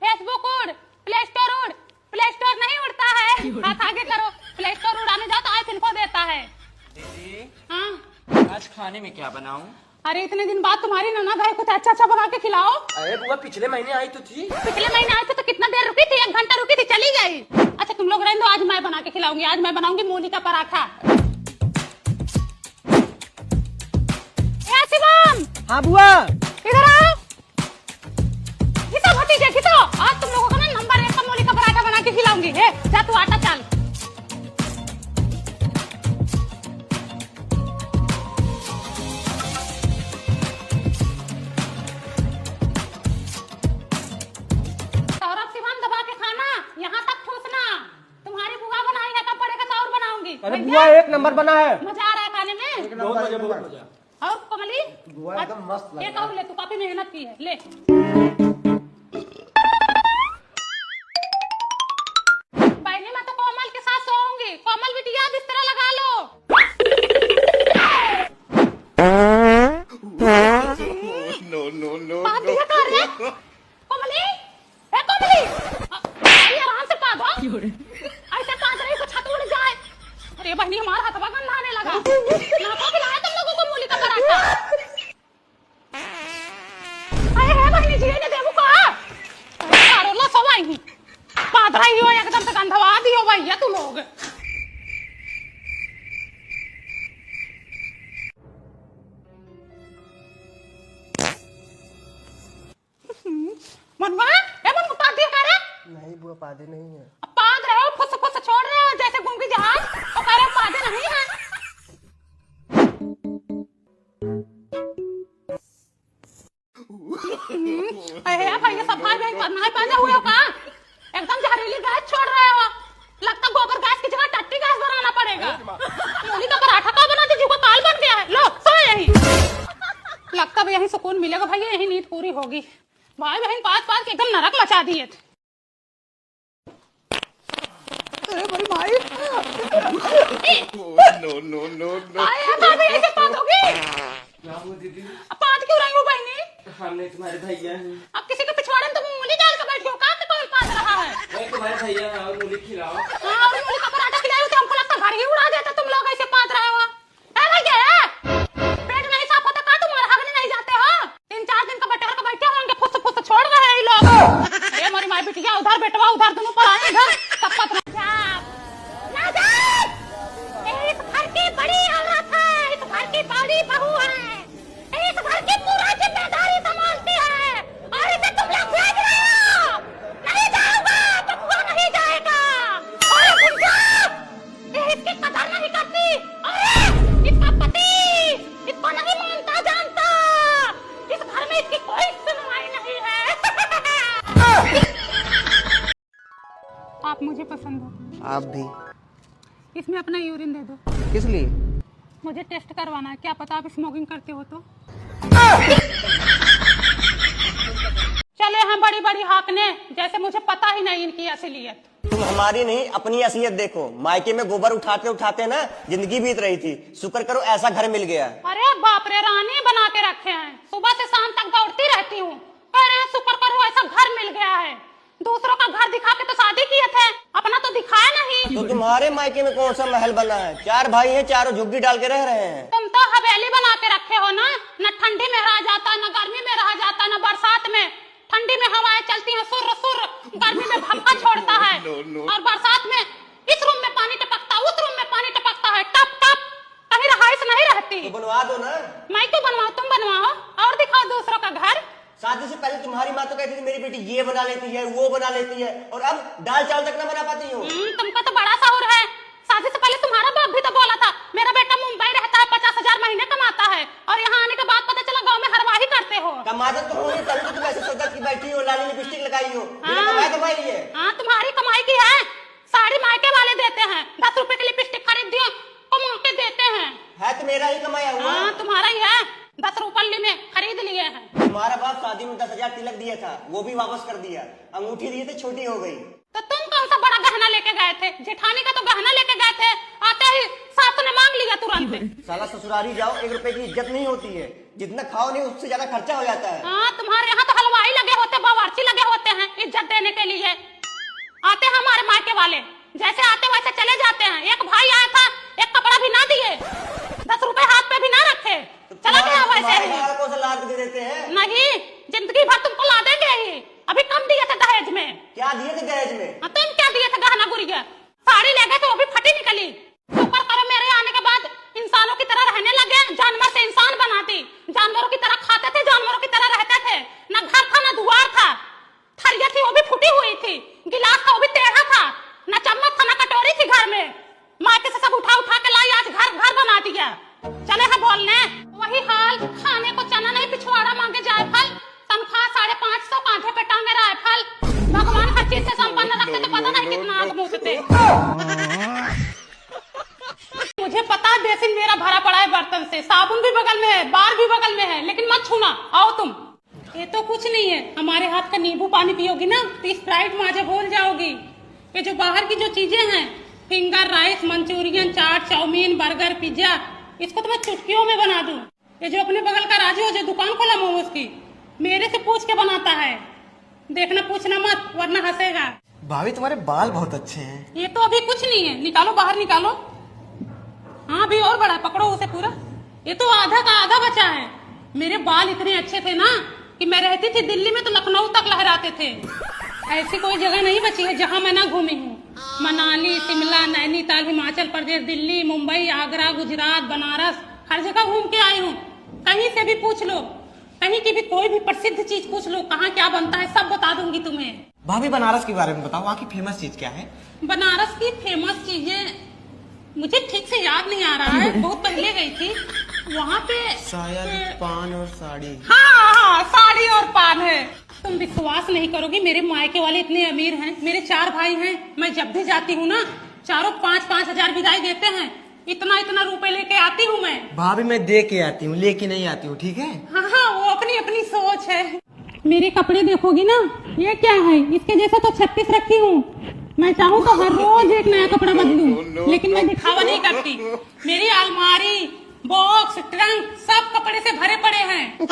Facebook उड़, play store नहीं उड़ता है। हाथ आगे करो, प्ले स्टोर उड़ाने जाओ तो आइफोन को देता है। दीदी हाँ आज खाने में क्या बनाऊं? अरे इतने दिन बाद तुम्हारी ननद है, कुछ अच्छा अच्छा बना के खिलाओ। अरे बुआ पिछले महीने आई तो थी। पिछले महीने आए थे तो कितना देर रुकी थी? 1 घंटा रुकी थी, चली गई। अच्छा तुम लोग रहने दो, आज मैं बना के खिलाऊंगी। आज मैं बनाऊंगी मूली का पराठा। शिवम, हाँ बुआ। इधर आओ। घिसो भतीजे घिसो, आज तुम लोगों को ना नंबर 1 का मूली का पराठा बना के खिलाऊंगी। जा तू आटा चाल। अरे बुआ 1 नंबर बना है। मजा आ रहा है खाने में? बहुत मजा। और कमली बुआ एकदम मस्त लग एक और ले, तू काफी मेहनत की है, ले। बहनी मैं तो कोमल के साथ सोऊंगी। कोमल बिटिया बिस्तर लगा लो। नो कोमली, ए कोमली, आराम से पा दो। ऐसे पाद रही तो छत उड़ जाए। अरे बहनी हमारा हथवा गंधाने लगा। नाको खिलाया तुम लोगों को मूली का पराठा। अरे है बहनी जी ने देबू का। अरे लो सवाई ही पाद रही हो, एकदम से गंधवा दियो भैया तू लोग। मनवा ए मन पाद दिया करे? नहीं बुआ पादे नहीं है। पाद रहे हो, फुस फुस छोड़ रहे हो जैसे गुंगी जहाज। तो कह रहे पादे नहीं है। अरे भैया सफाई में नहीं पहने हुए हो का? एकदम जहरीली गैस छोड़ रहे हो। लगता गोबर गैस की जगह टट्टी गैस बनाना पड़ेगा। मूली का पराठा का बना दीजिए, वो काल बन गया है। लो सो यही। लगता है यही सुकून मिलेगा भैया, यही नींद पूरी होगी। भाई बहन पास पास एकदम नरक मचा दिए थे। अरे बड़ी भाई नो भाभी ऐसे पादोगी? क्या हुआ दीदी? पाद क्यों रही हो बहनी? हमने तुम्हारे भैया हैं। अब किसी के पिछवाड़े में तुम मूली डाल के बैठी हो का? तो कौन पाद रहा है? मैं तुम्हारे भैया हैं और मूली खिलाओ। हाँ और मूली का पराठा खिलाओ तो हमको लगता घर ही उड़ा देता। तुम लोग ऐसे पाद रहे हो। ए भैया पेट नहीं साफ होता का? तुम्हारा हगने नहीं जाते हो? 3-4 दिन का बटोर के बैठे होंगे, फुस फुस छोड़ रहे हैं ये लोग। अरे हमारी माई बिटिया उधर बेटवा उधर, दोनों पर आए इधर तपत इस घर की बड़ी औरत है, इस घर की बड़ी बहू है, इस घर की पूरा जिम्मेदारी संभालती है और इसे तुम लोग भेज रहे हो। नहीं जाऊंगा तो बुआ नहीं जाएगा। अरे बुढ़िया ये इसकी कदर नहीं करती। अरे इसका पति इसको नहीं मानता जानता। इस घर में इसकी कोई सुनवाई नहीं है। आप मुझे पसंद हो। आप भी। इसमें अपना यूरिन दे दो। किस लिए? मुझे टेस्ट करवाना है, क्या पता आप स्मोकिंग करते हो तो। चले हम बड़ी बड़ी हाकने, जैसे मुझे पता ही नहीं इनकी असलियत। तुम हमारी नहीं अपनी असलियत देखो। मायके में गोबर उठाते उठाते ना जिंदगी बीत रही थी। शुक्र करो ऐसा घर मिल गया। अरे बाप रे, रानी बना के रखे हैं। सुबह से शाम तक दौड़ती रहती हूँ। कह रहे हैं शुक्र करो ऐसा घर मिल गया है। दूसरों का घर दिखा के तो शादी किए थे, अपना तो दिखाया नहीं। तो तुम्हारे मायके में कौन सा महल बना है? 4 भाई हैं, चारों झुग्गी डाल के रह रहे हैं। तुम तो हवेली बना के रखे हो ना। न ठंडी में रहा जाता, न गर्मी में रहा जाता, न बरसात में। ठंडी में हवाएं चलती हैं सुर सुर, गर्मी में भपका छोड़ता है। और बरसात में इस रूम में पानी टपकता, उस रूम में पानी टपकता है, टप टप। कहीं रहाइश नहीं रहती। तो बनवा दो ना। मैं क्यों बनवाऊं, तुम बनवाओ और दिखाओ दूसरों का घर। शादी से पहले तुम्हारी माँ तो कहती थी मेरी बेटी ये बना लेती है, वो बना लेती है, और अब दाल चावल तक ना बना पाती हो। तुमका तो बड़ा शौर है। शादी से पहले तुम्हारा बाप भी तो बोला था मेरा बेटा मुंबई रहता है, 50,000 महीने कमाता है, और यहाँ आने के बाद पता चला गाँव में हरवाही करते हो। कमाते तो हो तभी तो तुम ऐसे सौदा की बैठी हो, लाली लिपस्टिक लगाई हो। कमाई है। हाँ तुम्हारी कमाई की है। साड़ी मायके वाले देते हैं, 10 रुपए की लिपस्टिक खरीद दियो कमा के देते हैं। है तो मेरा ही कमाया हुआ। हाँ तुम्हारा ही है, 10 रुपये में खरीद लिए हैं। तुम्हारा बाप शादी में 10,000 तिलक दिया था, वो भी वापस कर दिया। अंगूठी दिए थे, छोटी हो गई। तो तुम कौन सा बड़ा गहना लेके गए थे? जेठानी का तो गहना लेके गए थे, आते ही सास ने मांग लिया तुरंत। साला ससुरारी जाओ 1 रुपए की इज्जत नहीं होती है। जितना खाओ नहीं उससे ज्यादा खर्चा हो जाता है। हाँ तुम्हारे यहाँ तो हलवाई लगे होते, बावर्ची लगे होते हैं इज्जत देने वाले, जैसे आते वैसे चले जाते हैं। एक भाई आया था, एक कपड़ा भी ना दिए, 10 रुपए हाथ पे भी ना रखे, चला गया वैसे ही। बालकों से लाद के देते हैं। नहीं, जिंदगी भर तुमको ला देंगे ही। अभी कम दिए थे दहेज में। क्या दिए थे दहेज में? तुम क्या दिए थे? गहना गुड़िया साड़ी ले गए थे, वो भी फटी निकली। शुक्र करो मेरे आने के बाद इंसानों की तरह रहने लगे, जानवर से इंसान बनाती, जानवरों की तरह खाते थे, जानवरों की तरह रहते थे। न घर था न द्वार था, थरिया थी वो भी फूटी हुई थी, गिलास था वो भी टेढ़ा था, न चम्मच था न कटोरी थी घर में। मायके से सब उठा उठा के लाई, आज घर घर बना दिया। चले हैं बोलने, वही हाल, खाने को चना नहीं पिछवाड़ा मांगे जाए फल, तनख्वाह 550 कांधे पे टांगे राइफल। भगवान हर चीज से संपन्न रखते तो पता नहीं कितना आग मूसते। मुझे पता है बेसिन मेरा भरा पड़ा है बर्तन से, साबुन भी बगल में है, बार भी बगल में है, लेकिन मत छूना। आओ तुम। ये तो कुछ नहीं है, हमारे हाथ का नींबू पानी पियोगी ना तो स्प्राइट माजा भूल जाओगी। ये जो बाहर की जो चीजें हैं, फिंगर राइस, मंचूरियन, चाट, चाउमीन, बर्गर, पिज्जा, इसको तो मैं चुटकियों में बना दूं। ये जो अपने बगल का राजू है जो दुकान खोला मोमोज की, मेरे से पूछ के बनाता है। देखना, पूछना मत वरना हंसेगा। भाभी तुम्हारे बाल बहुत अच्छे हैं। ये तो अभी कुछ नहीं है, निकालो बाहर निकालो। हाँ अभी और बड़ा, पकड़ो उसे पूरा। ये तो आधा का आधा बचा है। मेरे बाल इतने अच्छे थे ना कि मैं रहती थी दिल्ली में तो लखनऊ तक लहराते थे। ऐसी कोई जगह नहीं बची है जहाँ मैं ना घूमी हूँ। मनाली, शिमला, नैनीताल, हिमाचल प्रदेश, दिल्ली, मुंबई, आगरा, गुजरात, बनारस, हर जगह घूम के आई हूँ। कहीं से भी पूछ लो, कहीं की भी कोई भी प्रसिद्ध चीज पूछ लो, कहाँ क्या बनता है सब बता दूंगी तुम्हें। भाभी बनारस के बारे में बताओ, वहाँ की फेमस चीज क्या है? बनारस की फेमस चीजें मुझे ठीक से याद नहीं आ रहा है, बहुत पहले गई थी। वहाँ पे शायद पान और साड़ी। हाँ, साड़ी और पान है। तुम विश्वास नहीं करोगी, मेरे मायके वाले इतने अमीर हैं, मेरे 4 भाई हैं। मैं जब भी जाती हूँ ना, चारों 5-5 हजार विदाई देते हैं। इतना इतना रुपए लेके आती हूँ मैं। भाभी मैं दे के आती हूँ, लेके नहीं आती हूँ, ठीक है? हाँ, वो अपनी अपनी सोच है। मेरे कपड़े देखोगी ना, ये क्या है, इसके जैसा तो 36 रखी हूँ। मैं चाहूँ तो हर रोज एक नया कपड़ा बदलूं, लेकिन मैं दिखावा नहीं करती। मेरी अलमारी, बॉक्स, ट्रंक सब कपड़े से भरे पड़े हैं।